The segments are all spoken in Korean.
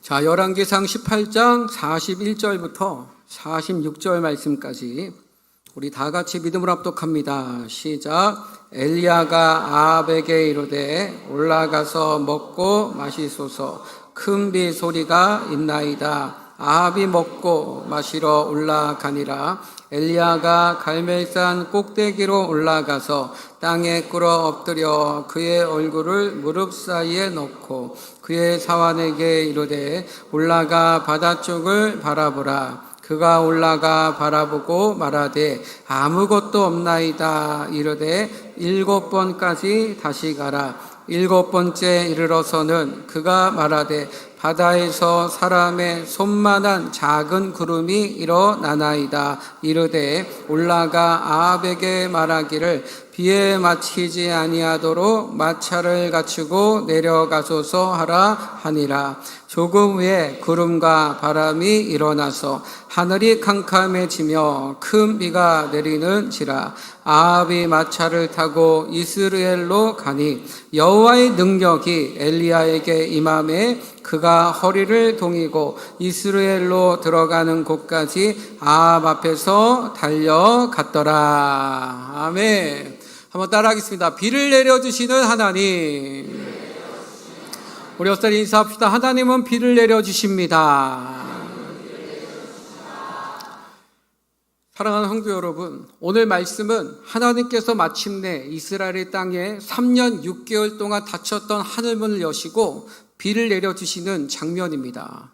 자, 열왕기상 18장 41절부터 46절 말씀까지 우리 다 같이 믿음으로 합독합니다. 시작. 엘리야가 아합에게 이르되 올라가서 먹고 마시소서. 큰 비 소리가 있나이다. 아합이 먹고 마시러 올라가니라. 엘리야가 갈멜산 꼭대기로 올라가서 땅에 꿇어 엎드려 그의 얼굴을 무릎 사이에 넣고 그의 사환에게 이르되 올라가 바다 쪽을 바라보라. 그가 올라가 바라보고 말하되 아무것도 없나이다. 이르되 7번까지 다시 가라. 7번째 이르러서는 그가 말하되 바다에서 사람의 손만한 작은 구름이 일어나나이다. 이르되 올라가 아합에게 말하기를 비에 맞히지 아니하도록 마차를 갖추고 내려가소서 하라 하니라. 조금 후에 구름과 바람이 일어나서 하늘이 캄캄해지며 큰 비가 내리는지라. 아합이 마차를 타고 이스라엘로 가니 여호와의 능력이 엘리야에게 임하매 그가 허리를 동이고 이스라엘로 들어가는 곳까지 아합 앞에서 달려갔더라. 아멘. 한번 따라하겠습니다. 비를 내려주시는 하나님. 우리 어서 인사합시다. 하나님은 비를 내려주십니다. 사랑하는 성도 여러분, 오늘 말씀은 하나님께서 마침내 이스라엘의 땅에 3년 6개월 동안 닫혔던 하늘문을 여시고 비를 내려주시는 장면입니다.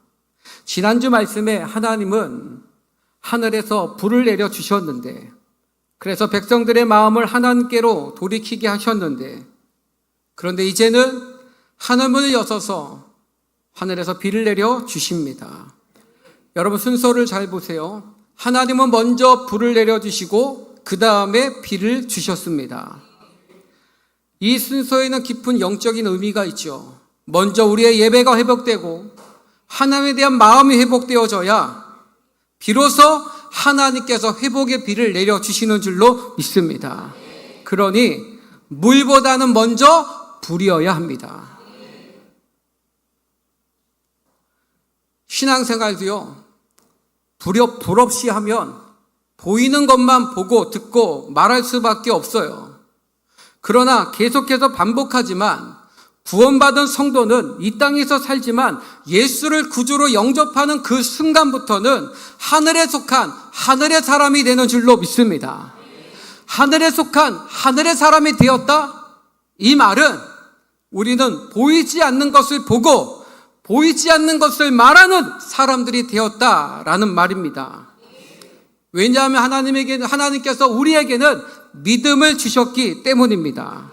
지난주 말씀에 하나님은 하늘에서 불을 내려주셨는데, 그래서 백성들의 마음을 하나님께로 돌이키게 하셨는데, 그런데 이제는 하늘문을 여셔서 하늘에서 비를 내려주십니다. 여러분 순서를 잘 보세요. 하나님은 먼저 불을 내려주시고 그 다음에 비를 주셨습니다. 이 순서에는 깊은 영적인 의미가 있죠. 먼저 우리의 예배가 회복되고 하나님에 대한 마음이 회복되어져야 비로소 하나님께서 회복의 비를 내려주시는 줄로 믿습니다. 그러니 물보다는 먼저 불이어야 합니다. 신앙생활도요, 불 없이 하면 보이는 것만 보고 듣고 말할 수밖에 없어요. 그러나 계속해서 반복하지만 구원받은 성도는 이 땅에서 살지만 예수를 구주로 영접하는 그 순간부터는 하늘에 속한 하늘의 사람이 되는 줄로 믿습니다. 하늘에 속한 하늘의 사람이 되었다? 이 말은 우리는 보이지 않는 것을 보고 보이지 않는 것을 말하는 사람들이 되었다라는 말입니다. 왜냐하면 하나님께서 우리에게는 믿음을 주셨기 때문입니다.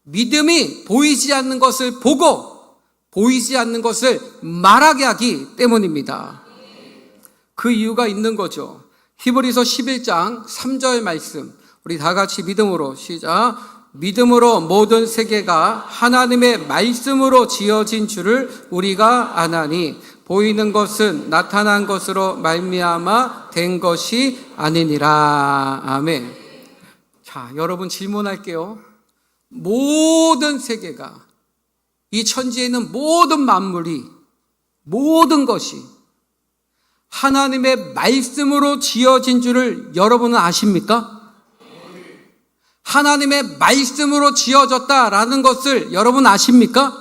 믿음이 보이지 않는 것을 보고 보이지 않는 것을 말하게 하기 때문입니다. 그 이유가 있는 거죠. 히브리서 11장 3절 말씀, 우리 다 같이 믿음으로 시작. 믿음으로 모든 세계가 하나님의 말씀으로 지어진 줄을 우리가 아나니 보이는 것은 나타난 것으로 말미암아 된 것이 아니니라. 아멘. 자, 여러분 질문할게요. 모든 세계가, 이 천지에 있는 모든 만물이, 모든 것이 하나님의 말씀으로 지어진 줄을 여러분은 아십니까? 하나님의 말씀으로 지어졌다라는 것을 여러분 아십니까?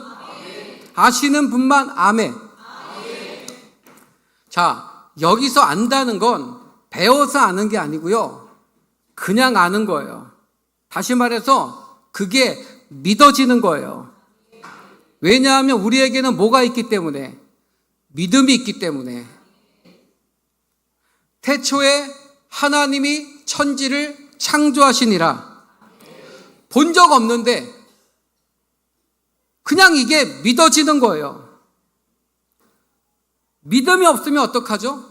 아시는 분만 아멘. 자, 여기서 안다는 건 배워서 아는 게 아니고요, 그냥 아는 거예요. 다시 말해서 그게 믿어지는 거예요. 왜냐하면 우리에게는 뭐가 있기 때문에? 믿음이 있기 때문에. 태초에 하나님이 천지를 창조하시니라. 본 적 없는데 그냥 이게 믿어지는 거예요. 믿음이 없으면 어떡하죠?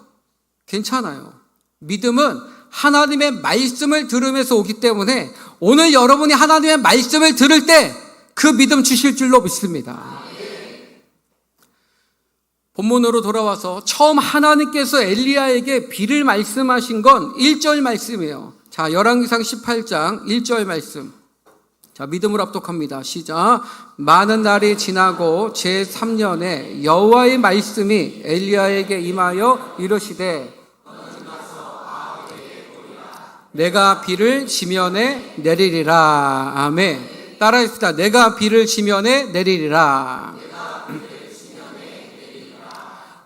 괜찮아요. 믿음은 하나님의 말씀을 들으면서 오기 때문에 오늘 여러분이 하나님의 말씀을 들을 때 그 믿음 주실 줄로 믿습니다. 본문으로 돌아와서 처음 하나님께서 엘리야에게 비를 말씀하신 건 1절 말씀이에요. 자, 열왕기상 18장 1절 말씀. 자, 믿음으로 합독합니다. 시작. 많은 날이 지나고 제3년에 여호와의 말씀이 엘리야에게 임하여 이르시되 내가 비를 지면에 내리리라. 아멘. 따라합시다. 내가 비를 지면에 내리리라.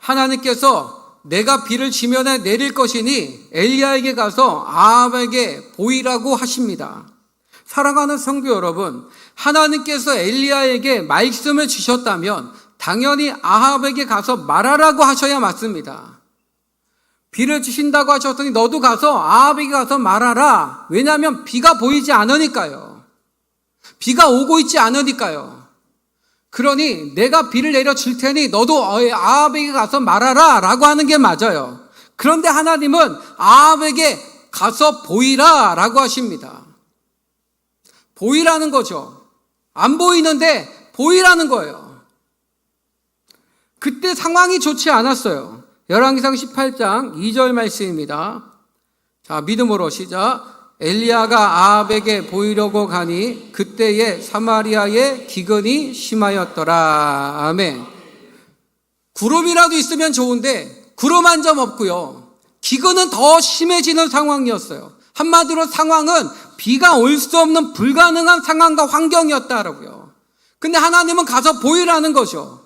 하나님께서 내가 비를 지면에 내릴 것이니 엘리야에게 가서 아합에게 보이라고 하십니다. 사랑하는 성도 여러분, 하나님께서 엘리야에게 말씀을 주셨다면 당연히 아합에게 가서 말하라고 하셔야 맞습니다. 비를 주신다고 하셨더니 너도 가서 아합에게 가서 말하라. 왜냐하면 비가 보이지 않으니까요. 비가 오고 있지 않으니까요. 그러니 내가 비를 내려 줄 테니 너도 아합에게 가서 말하라 라고 하는 게 맞아요. 그런데 하나님은 아합에게 가서 보이라 라고 하십니다. 보이라는 거죠. 안 보이는데 보이라는 거예요. 그때 상황이 좋지 않았어요. 열왕기상 18장 2절 말씀입니다. 자, 믿음으로 시작. 엘리야가 아합에게 보이려고 가니 그때에 사마리아에 기근이 심하였더라. 아멘. 구름이라도 있으면 좋은데 구름 한 점 없고요. 기근은 더 심해지는 상황이었어요. 한마디로 상황은 비가 올 수 없는 불가능한 상황과 환경이었다라고요. 근데 하나님은 가서 보이라는 거죠.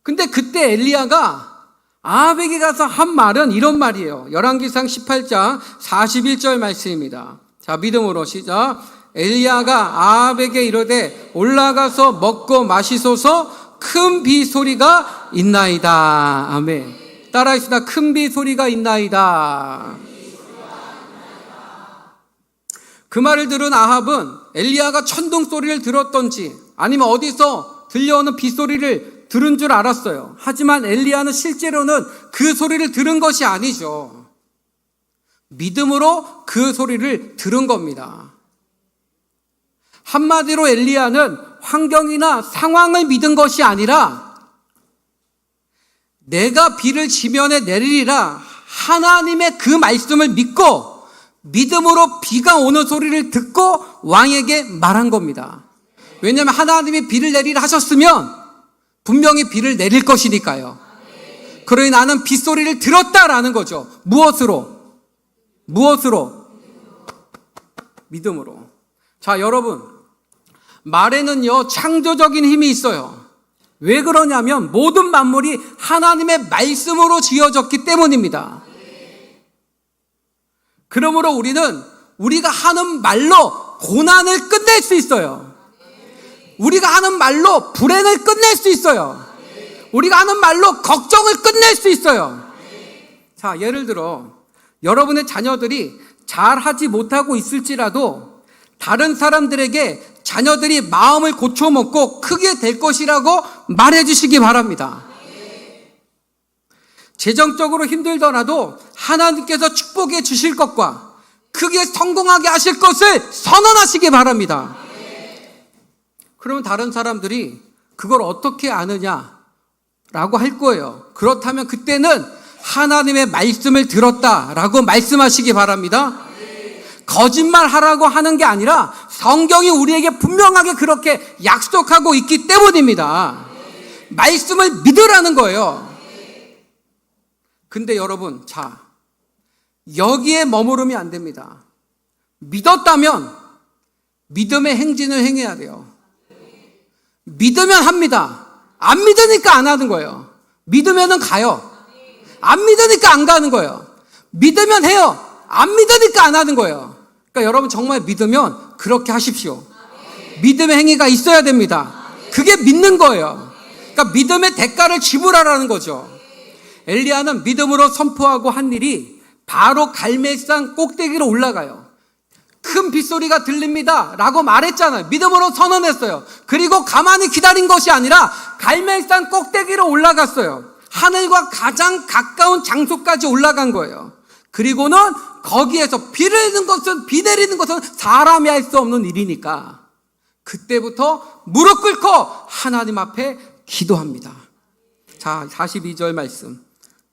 근데 그때 엘리야가 아합에게 가서 한 말은 이런 말이에요. 열왕기상 18장 41절 말씀입니다. 자, 믿음으로 시작. 엘리야가 아합에게 이르되 올라가서 먹고 마시소서. 큰 비 소리가 있나이다. 아멘. 따라하시다. 큰 비 소리가 있나이다. 그 말을 들은 아합은 엘리야가 천둥 소리를 들었던지 아니면 어디서 들려오는 비 소리를 들은 줄 알았어요. 하지만 엘리야는 실제로는 그 소리를 들은 것이 아니죠. 믿음으로 그 소리를 들은 겁니다. 한마디로 엘리야는 환경이나 상황을 믿은 것이 아니라 내가 비를 지면에 내리리라 하나님의 그 말씀을 믿고 믿음으로 비가 오는 소리를 듣고 왕에게 말한 겁니다. 왜냐하면 하나님이 비를 내리라 하셨으면 분명히 비를 내릴 것이니까요. 그러니 나는 빗소리를 들었다라는 거죠. 무엇으로? 믿음으로. 자, 여러분, 말에는요 창조적인 힘이 있어요. 왜 그러냐면 모든 만물이 하나님의 말씀으로 지어졌기 때문입니다. 그러므로 우리는 우리가 하는 말로 고난을 끝낼 수 있어요. 우리가 하는 말로 불행을 끝낼 수 있어요. 우리가 하는 말로 걱정을 끝낼 수 있어요. 자, 예를 들어 여러분의 자녀들이 잘하지 못하고 있을지라도 다른 사람들에게 자녀들이 마음을 고쳐먹고 크게 될 것이라고 말해주시기 바랍니다. 재정적으로 힘들더라도 하나님께서 축복해 주실 것과 크게 성공하게 하실 것을 선언하시기 바랍니다. 그러면 다른 사람들이 그걸 어떻게 아느냐라고 할 거예요. 그렇다면 그때는 하나님의 말씀을 들었다라고 말씀하시기 바랍니다. 거짓말 하라고 하는 게 아니라 성경이 우리에게 분명하게 그렇게 약속하고 있기 때문입니다. 말씀을 믿으라는 거예요. 근데 여러분, 자, 여기에 머무름이 안 됩니다. 믿었다면 믿음의 행진을 행해야 돼요. 믿으면 합니다. 안 믿으니까 안 하는 거예요. 믿으면은 가요. 안 믿으니까 안 가는 거예요. 믿으면 해요. 안 믿으니까 안 하는 거예요. 그러니까 여러분 정말 믿으면 그렇게 하십시오. 믿음의 행위가 있어야 됩니다. 그게 믿는 거예요. 그러니까 믿음의 대가를 지불하라는 거죠. 엘리야는 믿음으로 선포하고 한 일이 바로 갈멜산 꼭대기로 올라가요. 큰 빗소리가 들립니다 라고 말했잖아요. 믿음으로 선언했어요. 그리고 가만히 기다린 것이 아니라 갈멜산 꼭대기로 올라갔어요. 하늘과 가장 가까운 장소까지 올라간 거예요. 그리고는 거기에서 비 내리는 것은 사람이 할 수 없는 일이니까 그때부터 무릎 꿇고 하나님 앞에 기도합니다. 자, 42절 말씀.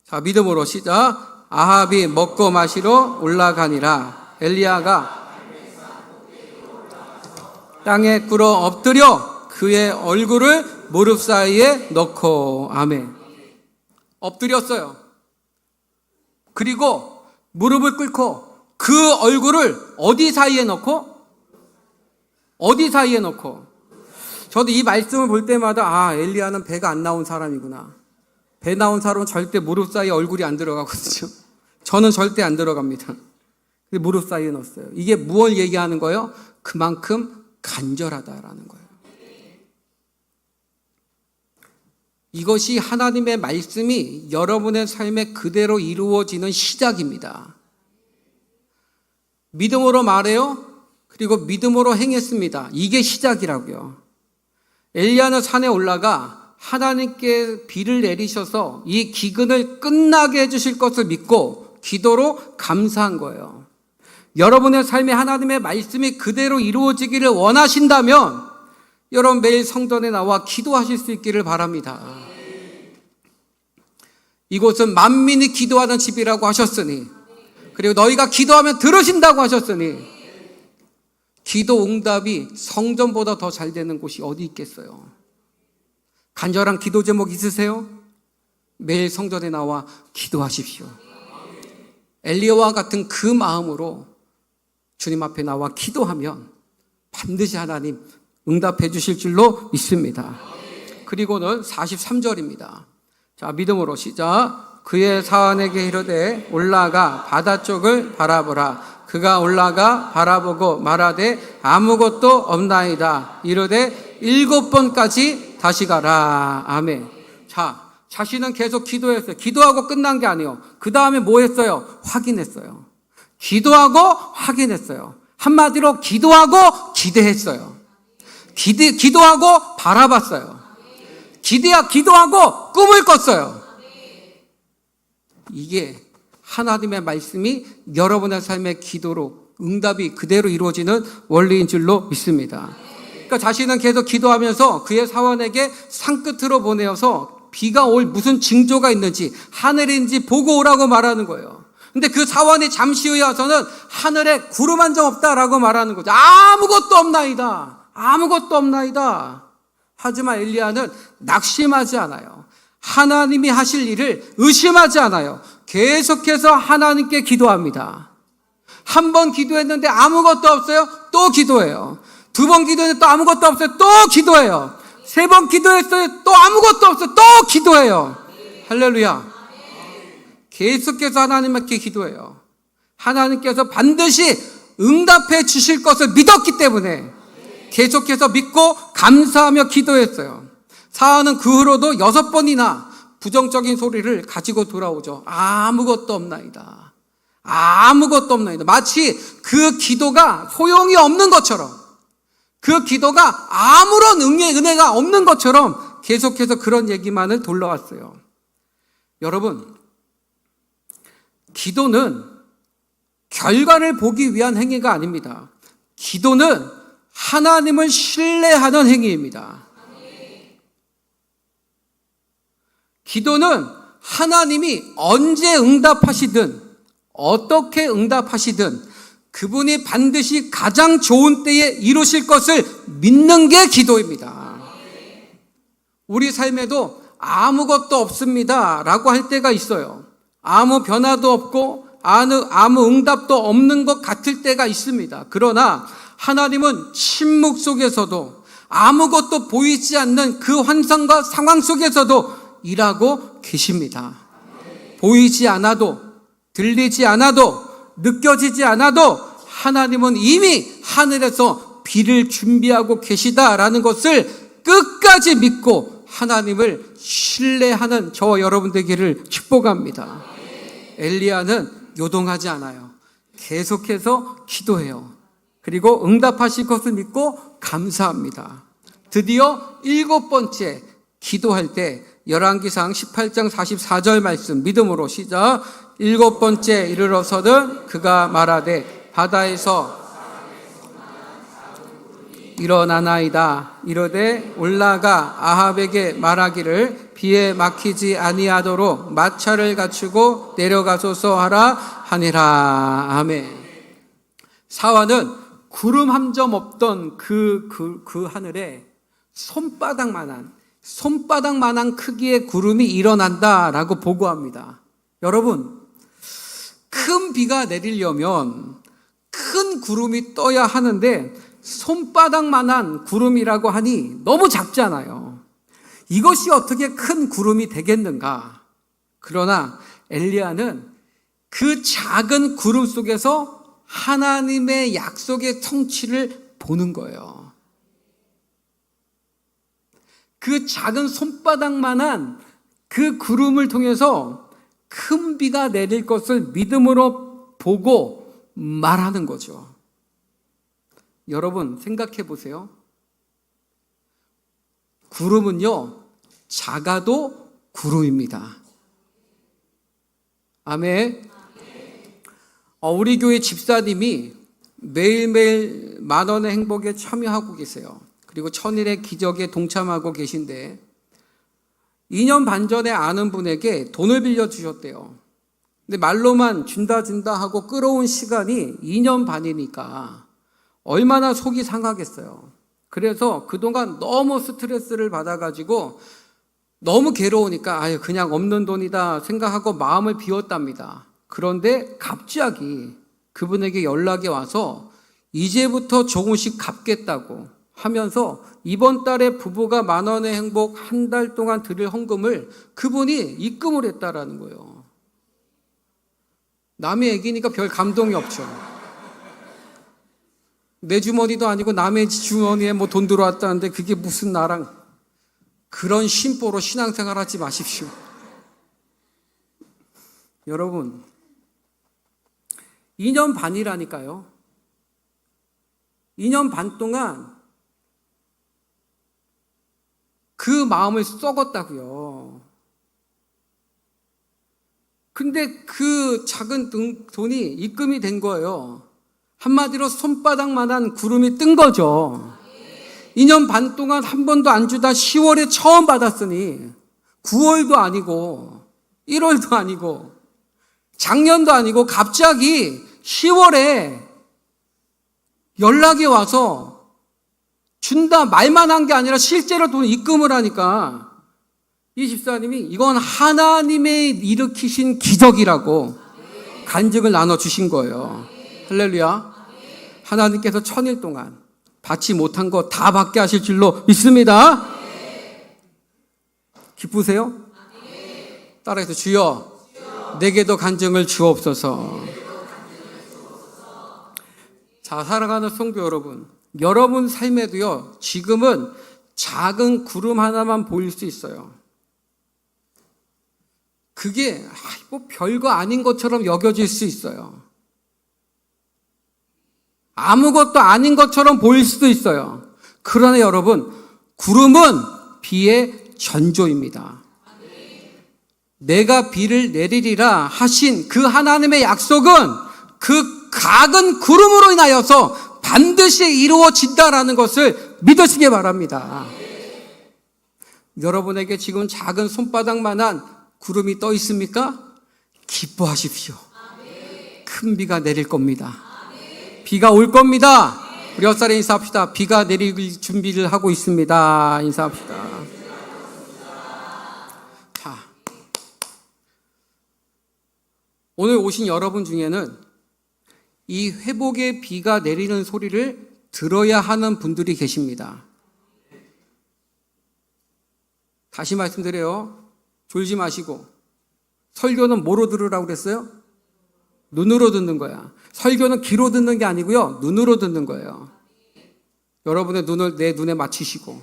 자, 믿음으로 시작. 아합이 먹고 마시러 올라가니라. 엘리야가 땅에 꿇어 엎드려 그의 얼굴을 무릎 사이에 넣고. 아멘. 엎드렸어요. 그리고 무릎을 꿇고 그 얼굴을 어디 사이에 넣고? 어디 사이에 넣고? 저도 이 말씀을 볼 때마다 엘리야는 배가 안 나온 사람이구나. 배 나온 사람은 절대 무릎 사이에 얼굴이 안 들어가거든요. 저는 절대 안 들어갑니다. 무릎 사이에 넣었어요. 이게 무엇을 얘기하는 거예요? 그만큼 간절하다라는 거예요. 이것이 하나님의 말씀이 여러분의 삶에 그대로 이루어지는 시작입니다. 믿음으로 말해요. 그리고 믿음으로 행했습니다. 이게 시작이라고요. 엘리야는 산에 올라가 하나님께 비를 내리셔서 이 기근을 끝나게 해주실 것을 믿고 기도로 감사한 거예요. 여러분의 삶에 하나님의 말씀이 그대로 이루어지기를 원하신다면 여러분 매일 성전에 나와 기도하실 수 있기를 바랍니다. 이곳은 만민이 기도하는 집이라고 하셨으니, 그리고 너희가 기도하면 들으신다고 하셨으니, 기도 응답이 성전보다 더 잘 되는 곳이 어디 있겠어요? 간절한 기도 제목 있으세요? 매일 성전에 나와 기도하십시오. 엘리야와 같은 그 마음으로 주님 앞에 나와 기도하면 반드시 하나님 응답해 주실 줄로 믿습니다. 그리고는 43절입니다. 자, 믿음으로 시작. 그의 사환에게 이르되 올라가 바다 쪽을 바라보라. 그가 올라가 바라보고 말하되 아무것도 없나이다. 이르되 7번까지 다시 가라. 아멘. 자, 자신은 계속 기도했어요. 기도하고 끝난 게 아니에요. 그 다음에 뭐 했어요? 확인했어요. 기도하고 확인했어요. 한마디로 기도하고 기대했어요. 기도하고 바라봤어요. 기도하고 꿈을 꿨어요. 이게 하나님의 말씀이 여러분의 삶의 기도로 응답이 그대로 이루어지는 원리인 줄로 믿습니다. 그러니까 자신은 계속 기도하면서 그의 사원에게 산끝으로 보내어서 비가 올 무슨 징조가 있는지 하늘인지 보고 오라고 말하는 거예요. 근데 그 사원이 잠시 후에 와서는 하늘에 구름 한 점 없다라고 말하는 거죠. 아무것도 없나이다. 아무것도 없나이다. 하지만 엘리야는 낙심하지 않아요. 하나님이 하실 일을 의심하지 않아요. 계속해서 하나님께 기도합니다. 한 번 기도했는데 아무것도 없어요. 또 기도해요. 2번 기도했는데 또 아무것도 없어요. 또 기도해요. 3번 기도했어요. 또 아무것도 없어요. 또 기도해요. 할렐루야. 계속해서 하나님께 기도해요. 하나님께서 반드시 응답해 주실 것을 믿었기 때문에 계속해서 믿고 감사하며 기도했어요. 사안은 그 후로도 6번이나 부정적인 소리를 가지고 돌아오죠. 아무것도 없나이다. 아무것도 없나이다. 마치 그 기도가 소용이 없는 것처럼, 그 기도가 아무런 은혜가 없는 것처럼 계속해서 그런 얘기만을 돌려왔어요. 여러분, 기도는 결과를 보기 위한 행위가 아닙니다. 기도는 하나님을 신뢰하는 행위입니다. 기도는 하나님이 언제 응답하시든 어떻게 응답하시든 그분이 반드시 가장 좋은 때에 이루실 것을 믿는 게 기도입니다. 우리 삶에도 아무것도 없습니다 라고 할 때가 있어요. 아무 변화도 없고 아무 응답도 없는 것 같을 때가 있습니다. 그러나 하나님은 침묵 속에서도 아무것도 보이지 않는 그 환상과 상황 속에서도 일하고 계십니다. 보이지 않아도, 들리지 않아도, 느껴지지 않아도 하나님은 이미 하늘에서 비를 준비하고 계시다라는 것을 끝까지 믿고 하나님을 신뢰하는 저와 여러분 되기를 축복합니다. 엘리야는 요동하지 않아요. 계속해서 기도해요. 그리고 응답하실 것을 믿고 감사합니다. 드디어 7번째 기도할 때 열왕기상 18장 44절 말씀 믿음으로 시작. 7번째 이르러서는 그가 말하되 바다에서 일어나나이다. 이르되 올라가 아합에게 말하기를 비에 막히지 아니하도록 마차를 갖추고 내려가소서 하라 하니라. 아멘. 사환은 구름 한 점 없던 그 하늘에 손바닥만한 크기의 구름이 일어난다라고 보고합니다. 여러분, 큰 비가 내리려면 큰 구름이 떠야 하는데 손바닥만한 구름이라고 하니 너무 작잖아요. 이것이 어떻게 큰 구름이 되겠는가? 그러나 엘리야는 그 작은 구름 속에서 하나님의 약속의 성취를 보는 거예요. 그 작은 손바닥만한 그 구름을 통해서 큰 비가 내릴 것을 믿음으로 보고 말하는 거죠. 여러분 생각해 보세요. 구름은요, 작아도 구름입니다. 아멘. 우리 교회 집사님이 매일매일 만원의 행복에 참여하고 계세요. 그리고 천일의 기적에 동참하고 계신데 2년 반 전에 아는 분에게 돈을 빌려주셨대요. 근데 말로만 준다 하고 끌어온 시간이 2년 반이니까 얼마나 속이 상하겠어요. 그래서 그동안 너무 스트레스를 받아가지고 너무 괴로우니까 그냥 없는 돈이다 생각하고 마음을 비웠답니다. 그런데 갑자기 그분에게 연락이 와서 이제부터 조금씩 갚겠다고 하면서 이번 달에 부부가 만원의 행복 한 달 동안 드릴 헌금을 그분이 입금을 했다라는 거예요. 남의 얘기니까 별 감동이 없죠. 내 주머니도 아니고 남의 주머니에 돈 들어왔다는데 그게 무슨 나랑, 그런 심보로 신앙생활 하지 마십시오. 여러분, 2년 반이라니까요. 2년 반 동안 그 마음을 썩었다고요. 근데 그 작은 돈이 입금이 된 거예요. 한마디로 손바닥만한 구름이 뜬 거죠. 2년 반 동안 한 번도 안 주다 10월에 처음 받았으니 9월도 아니고 1월도 아니고 작년도 아니고 갑자기 10월에 연락이 와서 준다 말만 한 게 아니라 실제로 돈 입금을 하니까 이 집사님이 이건 하나님의 일으키신 기적이라고 간증을 나눠주신 거예요. 할렐루야. 하나님께서 천일 동안 받지 못한 거 다 받게 하실 줄로 믿습니다. 기쁘세요? 따라해서 주여 내게도 간증을 주옵소서. 자, 사랑하는 성도 여러분, 여러분 삶에도요, 지금은 작은 구름 하나만 보일 수 있어요. 그게 별거 아닌 것처럼 여겨질 수 있어요. 아무것도 아닌 것처럼 보일 수도 있어요. 그러나 여러분, 구름은 비의 전조입니다. 내가 비를 내리리라 하신 그 하나님의 약속은 그 작은 구름으로 인하여서 반드시 이루어진다라는 것을 믿으시기 바랍니다. 여러분에게 지금 작은 손바닥만한 구름이 떠 있습니까? 기뻐하십시오. 큰 비가 내릴 겁니다. 비가 올 겁니다. 우리 옆사람 인사합시다. 비가 내릴 준비를 하고 있습니다. 인사합시다. 자, 오늘 오신 여러분 중에는 이 회복의 비가 내리는 소리를 들어야 하는 분들이 계십니다. 다시 말씀드려요. 졸지 마시고. 설교는 뭐로 들으라고 그랬어요? 눈으로 듣는 거야. 설교는 귀로 듣는 게 아니고요, 눈으로 듣는 거예요. 여러분의 눈을 내 눈에 맞추시고.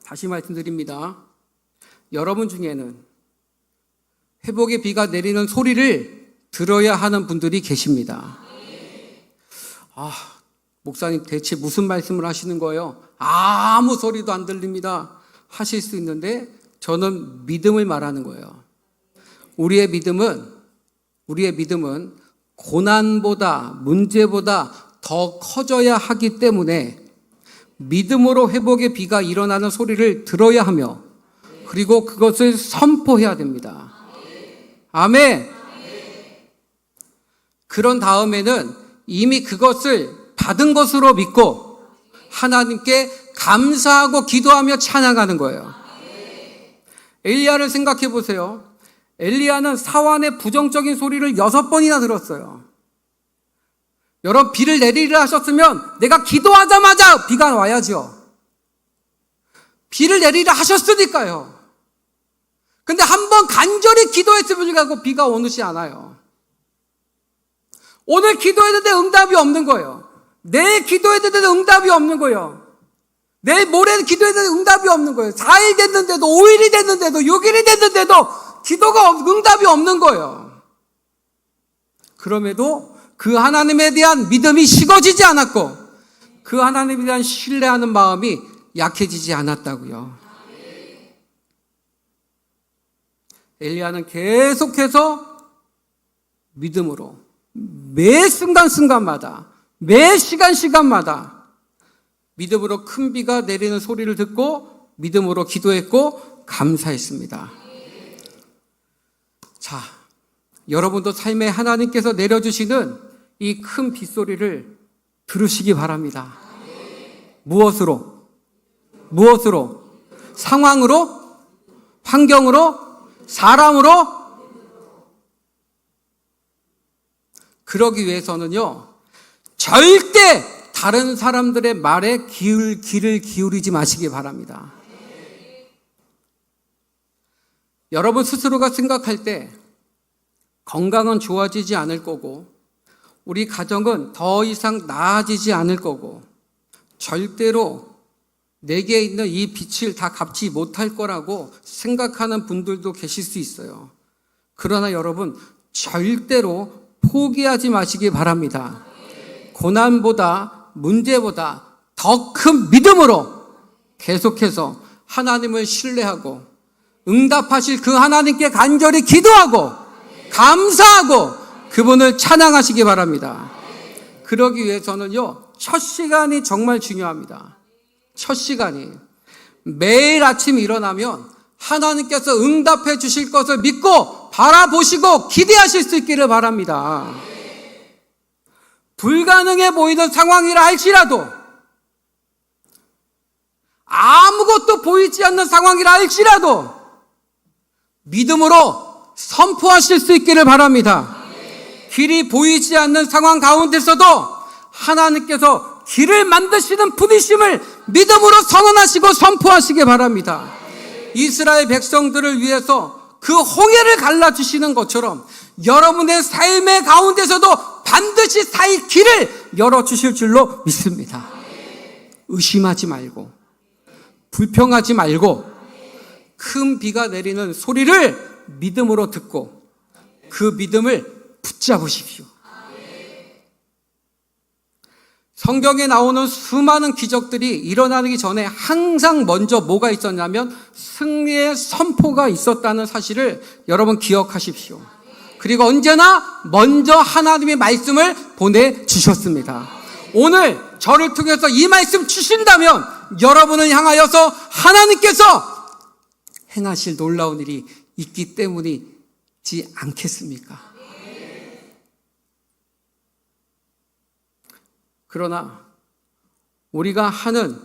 다시 말씀드립니다. 여러분 중에는 회복의 비가 내리는 소리를 들어야 하는 분들이 계십니다. 목사님 대체 무슨 말씀을 하시는 거예요? 아무 소리도 안 들립니다 하실 수 있는데, 저는 믿음을 말하는 거예요. 우리의 믿음은 고난보다, 문제보다 더 커져야 하기 때문에 믿음으로 회복의 비가 일어나는 소리를 들어야 하며, 그리고 그것을 선포해야 됩니다. 아멘. 그런 다음에는 이미 그것을 받은 것으로 믿고 하나님께 감사하고 기도하며 찬양하는 거예요. 엘리야를 생각해 보세요. 엘리야는 사환의 부정적인 소리를 6번이나 들었어요. 여러분, 비를 내리리라 하셨으면 내가 기도하자마자 비가 와야죠. 비를 내리리라 하셨으니까요. 근데 한번 간절히 기도했으면 불구하고 비가 오지 않아요. 오늘 기도했는데 응답이 없는 거예요. 내일 기도했는데 응답이 없는 거예요. 내일 모레 기도했는데 응답이 없는 거예요. 4일 됐는데도, 5일이 됐는데도, 6일이 됐는데도 응답이 없는 거예요. 그럼에도 그 하나님에 대한 믿음이 식어지지 않았고 그 하나님에 대한 신뢰하는 마음이 약해지지 않았다고요. 엘리야는 계속해서 믿음으로 매 순간순간마다, 매 시간마다 믿음으로 큰 비가 내리는 소리를 듣고 믿음으로 기도했고 감사했습니다. 자, 여러분도 삶에 하나님께서 내려주시는 이 큰 빗소리를 들으시기 바랍니다. 무엇으로? 상황으로? 환경으로? 사람으로? 그러기 위해서는요, 절대 다른 사람들의 말에 귀를 기울이지 마시기 바랍니다. 여러분 스스로가 생각할 때 건강은 좋아지지 않을 거고 우리 가정은 더 이상 나아지지 않을 거고 절대로 내게 있는 이 빛을 다 갚지 못할 거라고 생각하는 분들도 계실 수 있어요. 그러나 여러분 절대로 포기하지 마시기 바랍니다. 고난보다 문제보다 더 큰 믿음으로 계속해서 하나님을 신뢰하고 응답하실 그 하나님께 간절히 기도하고 감사하고 그분을 찬양하시기 바랍니다. 그러기 위해서는요, 첫 시간이 정말 중요합니다. 첫 시간이 매일 아침 일어나면 하나님께서 응답해 주실 것을 믿고 바라보시고 기대하실 수 있기를 바랍니다. 불가능해 보이는 상황이라 할지라도 아무것도 보이지 않는 상황이라 할지라도 믿음으로 선포하실 수 있기를 바랍니다. 길이 보이지 않는 상황 가운데서도 하나님께서 길을 만드시는 분이심을 믿음으로 선언하시고 선포하시기 바랍니다. 이스라엘 백성들을 위해서 그 홍해를 갈라주시는 것처럼 여러분의 삶의 가운데서도 반드시 살 길을 열어주실 줄로 믿습니다. 의심하지 말고 불평하지 말고 큰 비가 내리는 소리를 믿음으로 듣고 그 믿음을 붙잡으십시오. 성경에 나오는 수많은 기적들이 일어나기 전에 항상 먼저 뭐가 있었냐면 승리의 선포가 있었다는 사실을 여러분 기억하십시오. 그리고 언제나 먼저 하나님의 말씀을 보내주셨습니다. 오늘 저를 통해서 이 말씀 주신다면 여러분을 향하여서 하나님께서 행하실 놀라운 일이 있기 때문이지 않겠습니까? 그러나 우리가 하는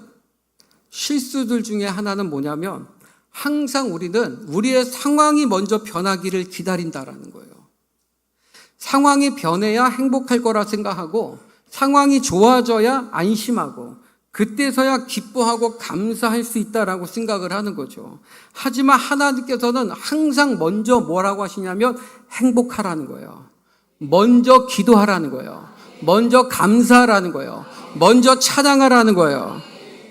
실수들 중에 하나는 뭐냐면 항상 우리는 우리의 상황이 먼저 변하기를 기다린다라는 거예요. 상황이 변해야 행복할 거라 생각하고 상황이 좋아져야 안심하고 그때서야 기뻐하고 감사할 수 있다라고 생각을 하는 거죠. 하지만 하나님께서는 항상 먼저 뭐라고 하시냐면 행복하라는 거예요. 먼저 기도하라는 거예요. 먼저 감사하라는 거예요. 먼저 찬양하라는 거예요.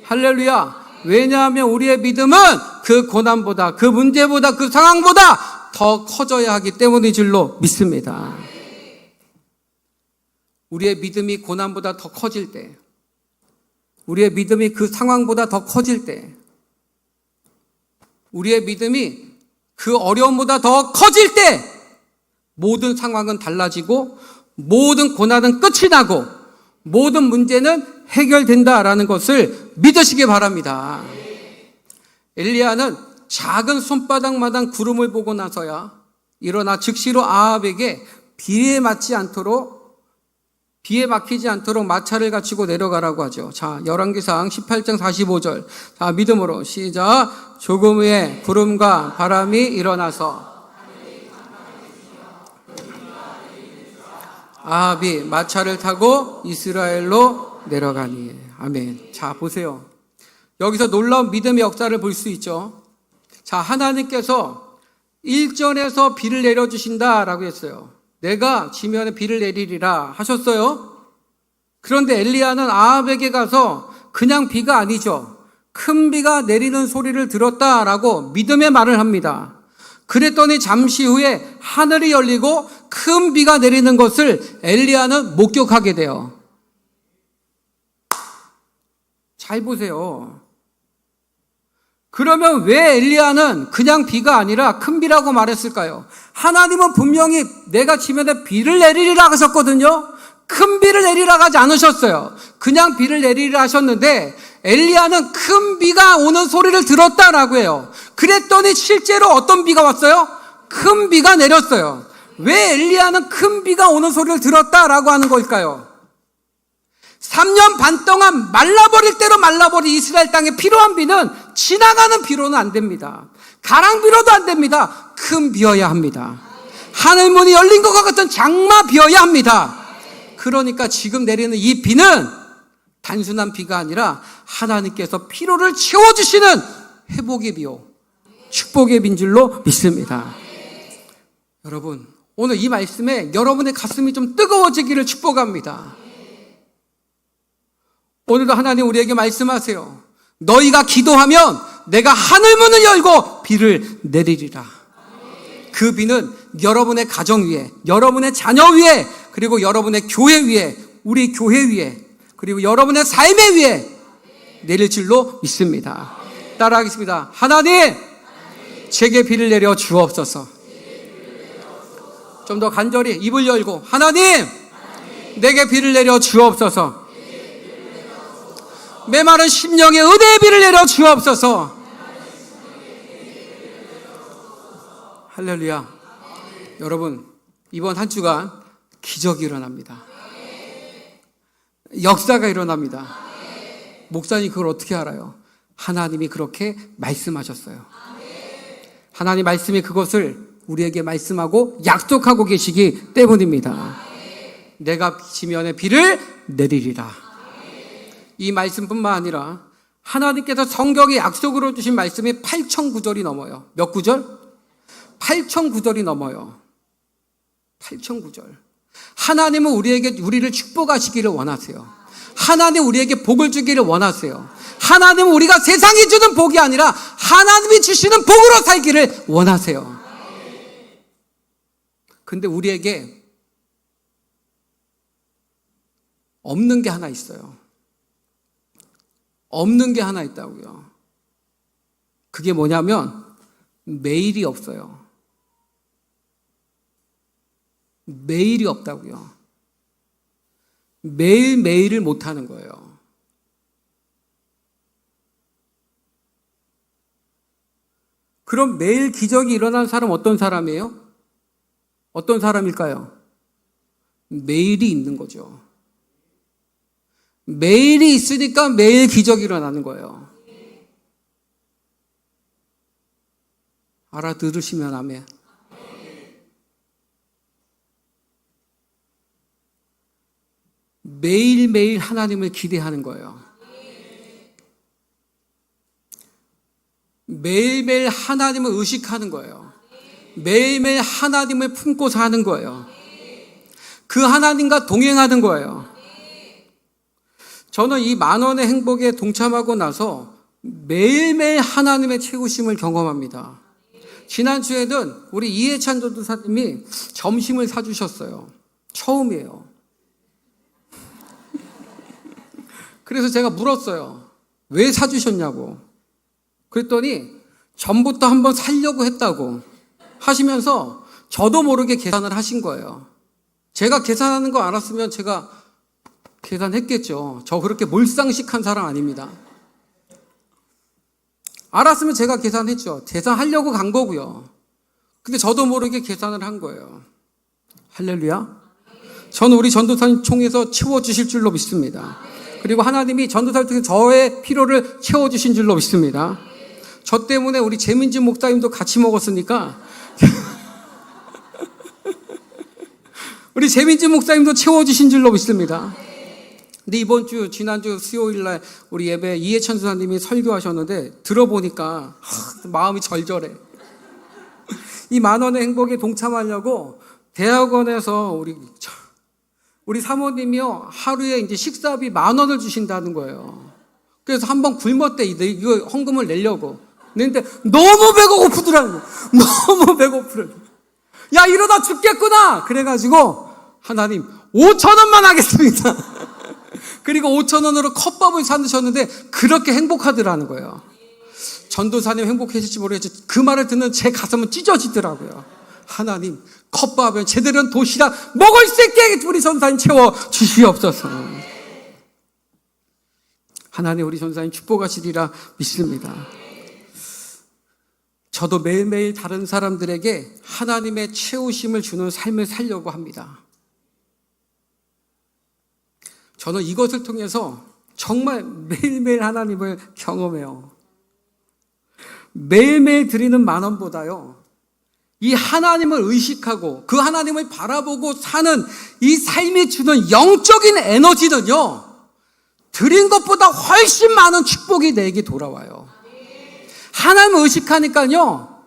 할렐루야. 왜냐하면 우리의 믿음은 그 고난보다, 그 문제보다, 그 상황보다 더 커져야 하기 때문인 줄로 믿습니다. 우리의 믿음이 고난보다 더 커질 때, 우리의 믿음이 그 상황보다 더 커질 때, 우리의 믿음이 그 어려움보다 더 커질 때 모든 상황은 달라지고 모든 고난은 끝이 나고 모든 문제는 해결된다라는 것을 믿으시기 바랍니다. 엘리야는 작은 손바닥마당 구름을 보고 나서야 일어나 즉시로 아합에게 비에 맞지 않도록 비에 막히지 않도록 마차를 갖추고 내려가라고 하죠. 자, 열왕기상 18장 45절. 자, 믿음으로 시작. 조금 후에 구름과 바람이 일어나서 아합이 마차를 타고 이스라엘로 내려가니. 아멘. 자, 보세요. 여기서 놀라운 믿음의 역사를 볼 수 있죠. 자, 하나님께서 일전에서 비를 내려주신다라고 했어요. 내가 지면에 비를 내리리라 하셨어요. 그런데 엘리야는 아합에게 가서 그냥 비가 아니죠. 큰 비가 내리는 소리를 들었다라고 믿음의 말을 합니다. 그랬더니 잠시 후에 하늘이 열리고 큰 비가 내리는 것을 엘리야는 목격하게 돼요. 잘 보세요. 그러면 왜 엘리야는 그냥 비가 아니라 큰 비라고 말했을까요? 하나님은 분명히 내가 지면에 비를 내리리라 하셨거든요. 큰 비를 내리라 하지 않으셨어요. 그냥 비를 내리리라 하셨는데 엘리야는 큰 비가 오는 소리를 들었다라고 해요. 그랬더니 실제로 어떤 비가 왔어요? 큰 비가 내렸어요. 왜 엘리야는 큰 비가 오는 소리를 들었다라고 하는 걸까요? 3년 반 동안 말라버릴 대로 말라버린 이스라엘 땅에 필요한 비는 지나가는 비로는 안 됩니다. 가랑비로도 안 됩니다. 큰 비여야 합니다. 하늘문이 열린 것과 같은 장마 비여야 합니다. 그러니까 지금 내리는 이 비는 단순한 비가 아니라 하나님께서 피로를 채워주시는 회복의 비요, 축복의 빈 줄로 믿습니다. 여러분, 오늘 이 말씀에 여러분의 가슴이 좀 뜨거워지기를 축복합니다. 오늘도 하나님 우리에게 말씀하세요. 너희가 기도하면 내가 하늘문을 열고 비를 내리리라. 그 비는 여러분의 가정 위에, 여러분의 자녀 위에, 그리고 여러분의 교회 위에, 우리 교회 위에, 그리고 여러분의 삶의 위에 내릴 줄로 믿습니다. 따라하겠습니다. 하나님, 제게 비를 내려 주옵소서. 좀 더 간절히 입을 열고, 하나님, 내게 비를 내려 주옵소서. 메마른 심령에 은혜의 비를 내려 주옵소서. 할렐루야. 여러분, 이번 한 주간 기적이 일어납니다. 역사가 일어납니다. 목사님 그걸 어떻게 알아요? 하나님이 그렇게 말씀하셨어요. 하나님 말씀이 그것을 우리에게 말씀하고 약속하고 계시기 때문입니다. 내가 지면에 비를 내리리라. 이 말씀뿐만 아니라 하나님께서 성경에 약속으로 주신 말씀이 8,000구절이 넘어요. 몇 구절? 8,000구절이 넘어요. 8,000구절. 하나님은 우리를 축복하시기를 원하세요. 하나님 우리에게 복을 주기를 원하세요. 하나님은 우리가 세상이 주는 복이 아니라 하나님이 주시는 복으로 살기를 원하세요. 근데 우리에게 없는 게 하나 있어요. 없는 게 하나 있다고요. 그게 뭐냐면 매일이 없어요. 매일이 없다고요. 매일매일을 못하는 거예요. 그럼 매일 기적이 일어나는 사람 어떤 사람이에요? 어떤 사람일까요? 매일이 있는 거죠. 매일이 있으니까 매일 기적이 일어나는 거예요. 알아들으시면 아멘. 매일매일 하나님을 기대하는 거예요. 매일매일 하나님을 의식하는 거예요. 매일매일 하나님을 품고 사는 거예요. 그 하나님과 동행하는 거예요. 저는 이 10,000원의 행복에 동참하고 나서 매일매일 하나님의 채우심을 경험합니다. 지난주에는 우리 이해찬 전도사님이 점심을 사주셨어요. 처음이에요. 그래서 제가 물었어요. 왜 사주셨냐고. 그랬더니 전부터 한번 살려고 했다고 하시면서 저도 모르게 계산을 하신 거예요. 제가 계산하는 거 알았으면 제가 계산했겠죠. 저 그렇게 몰상식한 사람 아닙니다. 알았으면 제가 계산했죠. 계산하려고 간 거고요. 근데 저도 모르게 계산을 한 거예요. 할렐루야. 저는 우리 전도사님 통해서 채워주실 줄로 믿습니다. 그리고 하나님이 전도사를 통해서 저의 필요를 채워주신 줄로 믿습니다. 저 때문에 우리 재민진 목사님도 같이 먹었으니까 우리 재민진 목사님도 채워주신 줄로 믿습니다. 근데 지난주 수요일날 우리 예배 이해찬 수사님이 설교하셨는데 들어보니까 마음이 절절해. 이 10,000원의 행복에 동참하려고 대학원에서 우리 사모님이요 하루에 이제 식사비 10,000원을 주신다는 거예요. 그래서 한번 굶었대. 이거 헌금을 내려고. 근데 너무 배고프더라는 거예요. 너무 배고프더라는 거예요. 야, 이러다 죽겠구나. 그래가지고 하나님 5,000원만 하겠습니다. 그리고 5,000원으로 컵밥을 사드셨는데 그렇게 행복하더라는 거예요. 전도사님 행복해질지 모르겠지만 그 말을 듣는 제 가슴은 찢어지더라고요. 하나님 컵밥에 제대로 된 도시락 먹을 수 있게 우리 전도사님 채워주시옵소서. 하나님 우리 전도사님 축복하시리라 믿습니다. 저도 매일매일 다른 사람들에게 하나님의 채우심을 주는 삶을 살려고 합니다. 저는 이것을 통해서 정말 매일매일 하나님을 경험해요. 매일매일 드리는 10,000원보다요, 이 하나님을 의식하고 그 하나님을 바라보고 사는 이 삶이 주는 영적인 에너지는요, 드린 것보다 훨씬 많은 축복이 내게 돌아와요. 하나님을 의식하니까요,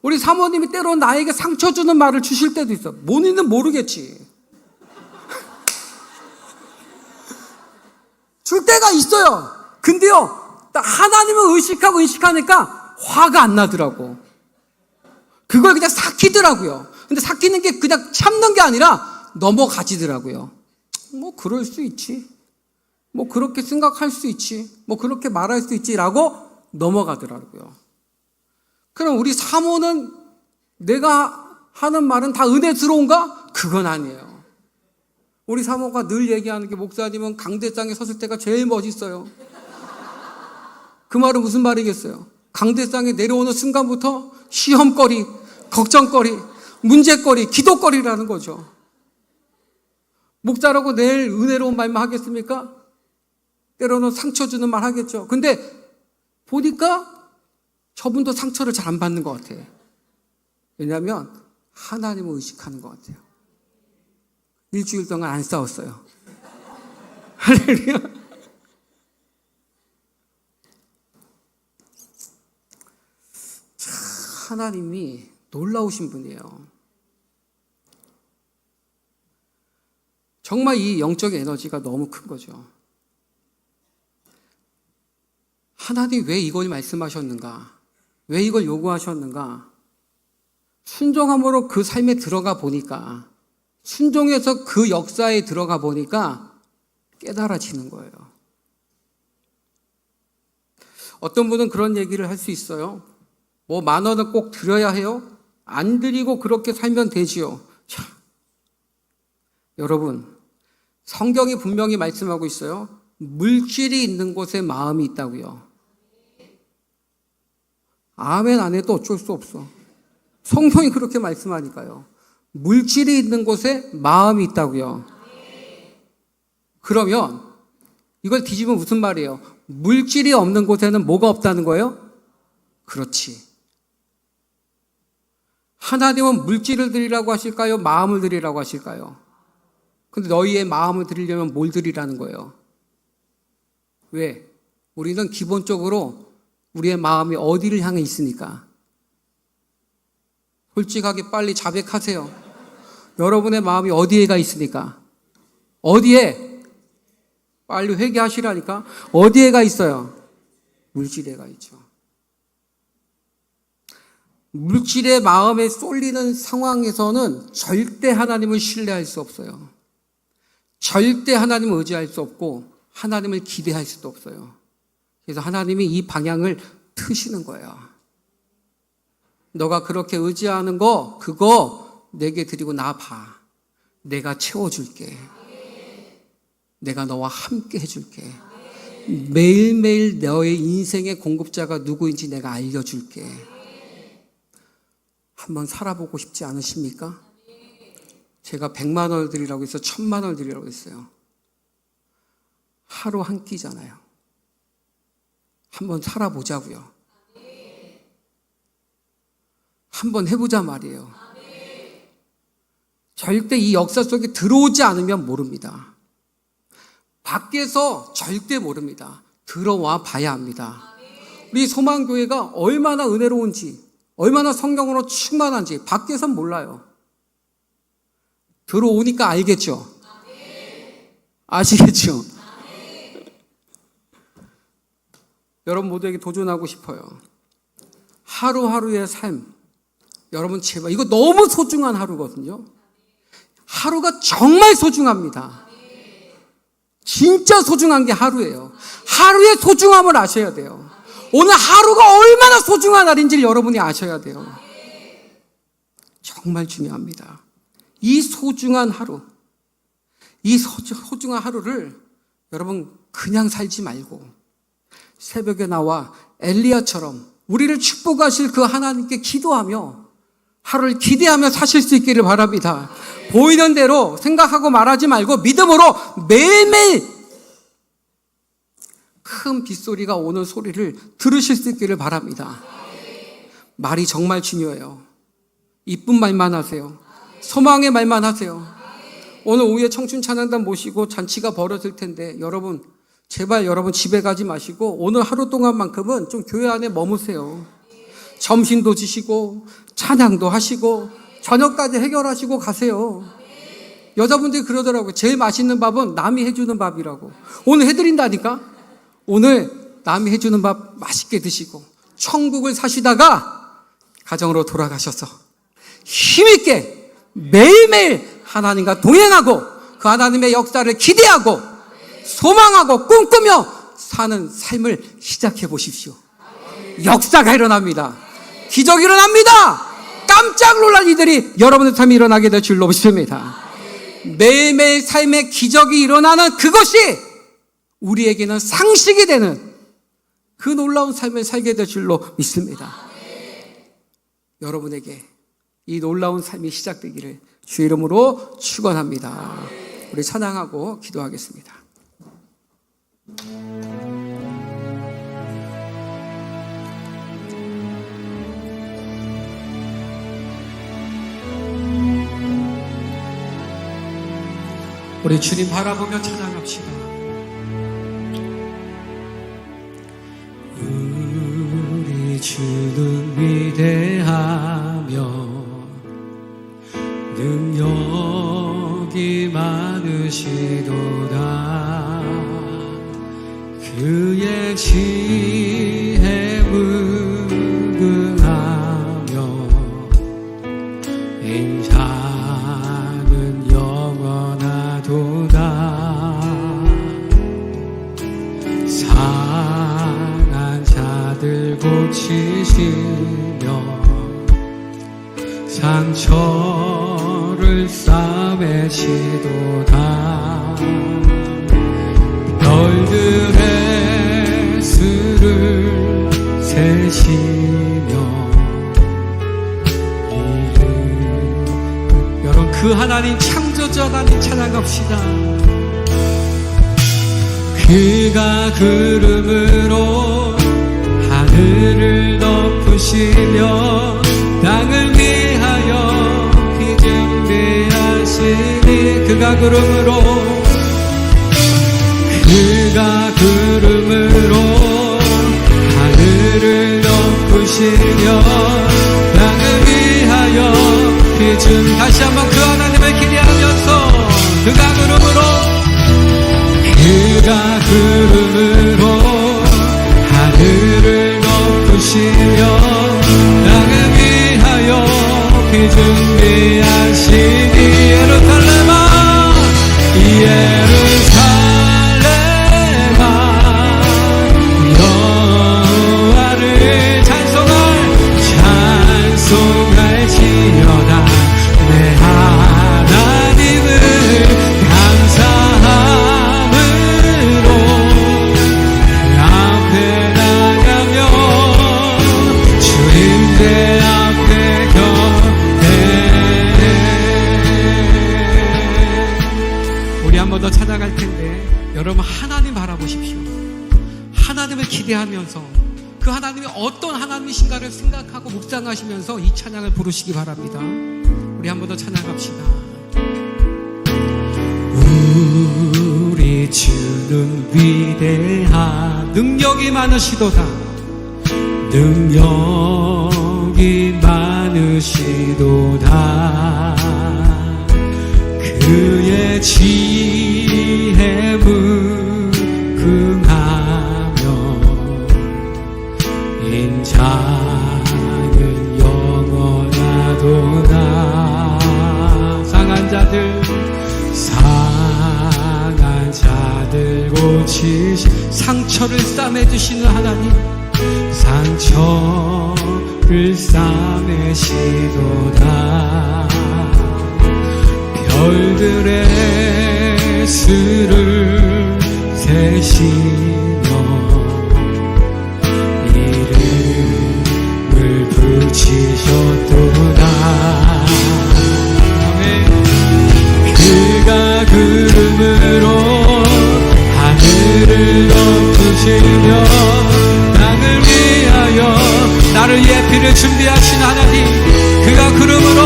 우리 사모님이 때로 나에게 상처 주는 말을 주실 때도 있어. 뭔지는 모르겠지. 줄 때가 있어요. 근데요, 하나님을 의식하니까 화가 안 나더라고. 그걸 그냥 삭히더라고요. 근데 삭히는 게 그냥 참는 게 아니라 넘어가지더라고요. 뭐 그럴 수 있지. 뭐 그렇게 생각할 수 있지. 뭐 그렇게 말할 수 있지라고 넘어가더라고요. 그럼 우리 사모는 내가 하는 말은 다 은혜스러운가? 그건 아니에요. 우리 사모가 늘 얘기하는 게 목사님은 강대상에 섰을 때가 제일 멋있어요. 그 말은 무슨 말이겠어요? 강대상에 내려오는 순간부터 시험거리, 걱정거리, 문제거리, 기도거리라는 거죠. 목사라고 내일 은혜로운 말만 하겠습니까? 때로는 상처 주는 말 하겠죠. 근데 보니까 저분도 상처를 잘 안 받는 것 같아요. 왜냐하면 하나님을 의식하는 것 같아요. 일주일 동안 안 싸웠어요. 할렐루야. 참 하나님이 놀라우신 분이에요. 정말 이 영적인 에너지가 너무 큰 거죠. 하나님이 왜 이걸 말씀하셨는가? 왜 이걸 요구하셨는가? 순종함으로 그 삶에 들어가 보니까, 순종해서 그 역사에 들어가 보니까 깨달아지는 거예요. 어떤 분은 그런 얘기를 할 수 있어요. 뭐 10,000원은 꼭 드려야 해요? 안 드리고 그렇게 살면 되지요. 자, 여러분, 성경이 분명히 말씀하고 있어요. 물질이 있는 곳에 마음이 있다고요. 아멘 안 해도 어쩔 수 없어. 성경이 그렇게 말씀하니까요. 물질이 있는 곳에 마음이 있다고요. 그러면 이걸 뒤집으면 무슨 말이에요? 물질이 없는 곳에는 뭐가 없다는 거예요? 그렇지. 하나님은 물질을 드리라고 하실까요? 마음을 드리라고 하실까요? 근데 너희의 마음을 드리려면 뭘 드리라는 거예요? 왜? 우리는 기본적으로 우리의 마음이 어디를 향해 있으니까. 솔직하게 빨리 자백하세요. 여러분의 마음이 어디에가 있으니까. 어디에? 빨리 회개하시라니까. 어디에가 있어요? 물질에가 있죠. 물질의 마음에 쏠리는 상황에서는 절대 하나님을 신뢰할 수 없어요. 절대 하나님을 의지할 수 없고 하나님을 기대할 수도 없어요. 그래서 하나님이 이 방향을 트시는 거예요. 너가 그렇게 의지하는 거 그거 내게 드리고 나 봐. 내가 채워줄게. 내가 너와 함께 해줄게. 매일매일 너의 인생의 공급자가 누구인지 내가 알려줄게. 한번 살아보고 싶지 않으십니까? 제가 100만 원을 드리라고 해서 1000만 원을 드리라고 했어요. 하루 한 끼잖아요. 한번 살아보자고요. 한번 해보자 말이에요. 절대 이 역사 속에 들어오지 않으면 모릅니다. 밖에서 절대 모릅니다. 들어와 봐야 합니다. 우리 소망교회가 얼마나 은혜로운지, 얼마나 성경으로 충만한지 밖에선 몰라요. 들어오니까 알겠죠? 아시겠죠? 여러분 모두에게 도전하고 싶어요. 하루하루의 삶, 여러분 제발, 이거 너무 소중한 하루거든요. 하루가 정말 소중합니다. 진짜 소중한 게 하루예요. 하루의 소중함을 아셔야 돼요. 오늘 하루가 얼마나 소중한 날인지를 여러분이 아셔야 돼요. 정말 중요합니다. 이 소중한 하루, 이 소중한 하루를 여러분 그냥 살지 말고 새벽에 나와 엘리야처럼 우리를 축복하실 그 하나님께 기도하며 하루를 기대하며 사실 수 있기를 바랍니다. 보이는 대로 생각하고 말하지 말고 믿음으로 매일매일 큰 빗소리가 오는 소리를 들으실 수 있기를 바랍니다. 말이 정말 중요해요. 이쁜 말만 하세요. 소망의 말만 하세요. 오늘 오후에 청춘 찬양단 모시고 잔치가 벌어질 텐데 여러분 제발 여러분 집에 가지 마시고 오늘 하루 동안만큼은 좀 교회 안에 머무세요. 점심도 드시고 찬양도 하시고 저녁까지 해결하시고 가세요. 여자분들이 그러더라고요. 제일 맛있는 밥은 남이 해주는 밥이라고. 오늘 해드린다니까. 오늘 남이 해주는 밥 맛있게 드시고 천국을 사시다가 가정으로 돌아가셔서 힘있게 매일매일 하나님과 동행하고 그 하나님의 역사를 기대하고 소망하고 꿈꾸며 사는 삶을 시작해 보십시오. 역사가 일어납니다. 기적이 일어납니다. 깜짝 놀란 이들이 여러분의 삶에 일어나게 될 줄로 믿습니다. 매일매일 삶의 기적이 일어나는 그것이 우리에게는 상식이 되는 그 놀라운 삶을 살게 될 줄로 믿습니다. 여러분에게 이 놀라운 삶이 시작되기를 주 이름으로 축원합니다. 우리 찬양하고 기도하겠습니다. 우리 주님 바라보며 찬양합시다. 우리 주는 위대하며 능력이 많으시도다. 그의 지혜 무궁하며 인자는 영원하도다. 상한 자들 고치시며 상처를 싸매시도다. 별들의 수를 세시며 여러분 그 하나님 창조자 하나님 찬양합시다. 그가 구름으로 하늘을 덮으시며 땅을 위하여 비 준비하시니 그가 구름으로 하늘을 덮으시며 땅을 위하여 비준 다시 한번 그 하나님을 기대하면서 그가 구름으로 하늘을 덮으시며 땅을 위하여 비 준비하시니 예루살렘아 여호와를 찬송할지어다. 내 하나님을 감사함으로 그 앞에 나가며 주님의 앞에 곁에 기대하면서 그 하나님이 어떤 하나님이신가를 생각하고 묵상하시면서 이 찬양을 부르시기 바랍니다. 우리 한 번 더 찬양합시다. 우리 주는 위대한 능력이 많으시도다. 능력이 많으시도다. 그의 지혜 무궁하며 인자는 영원하도다. 상한 자들 고치시 상처를 싸매주시는 하나님, 상처를 싸매시도다. 별들의 수를 세시며 이름을 붙이셨도다. 그가 구름으로 하늘을 덮으시며 땅을 위하여 나를 위해 피를 준비하신 하나님, 그가 구름으로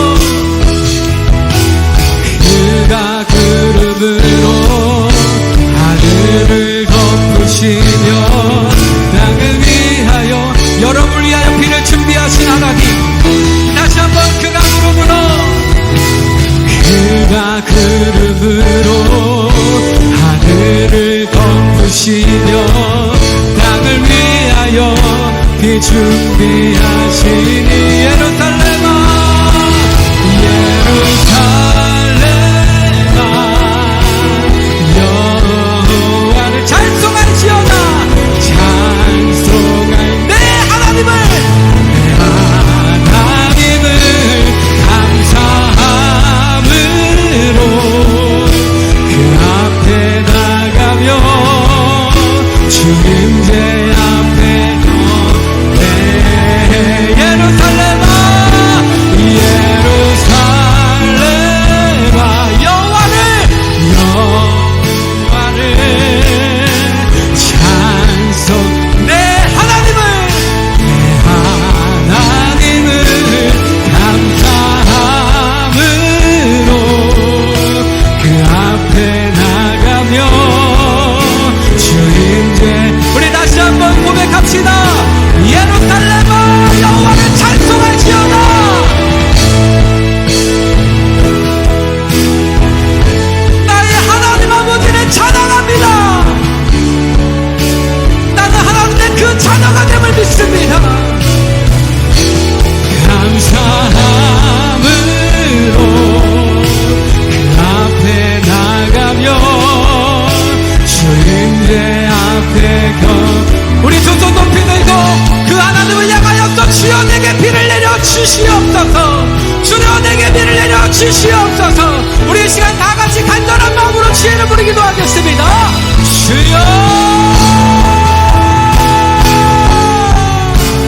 하늘을 덮으시며 땅을 위하여 여러분을 위하여 피를 준비하신 하나님, 다시 한번 그가 구름으로 하늘을 덮으시며 땅을 위하여 피 준비하시니 예루살렘아 여호와를 찬송할지어다. 찬송할 내 하나님을 감사함으로 그 앞에 나가며 주님제 앞에 내 예루살렘아 주시옵소서. 주여 내게 비를 내려 주시옵소서. 우리 이 시간 다 같이 간절하게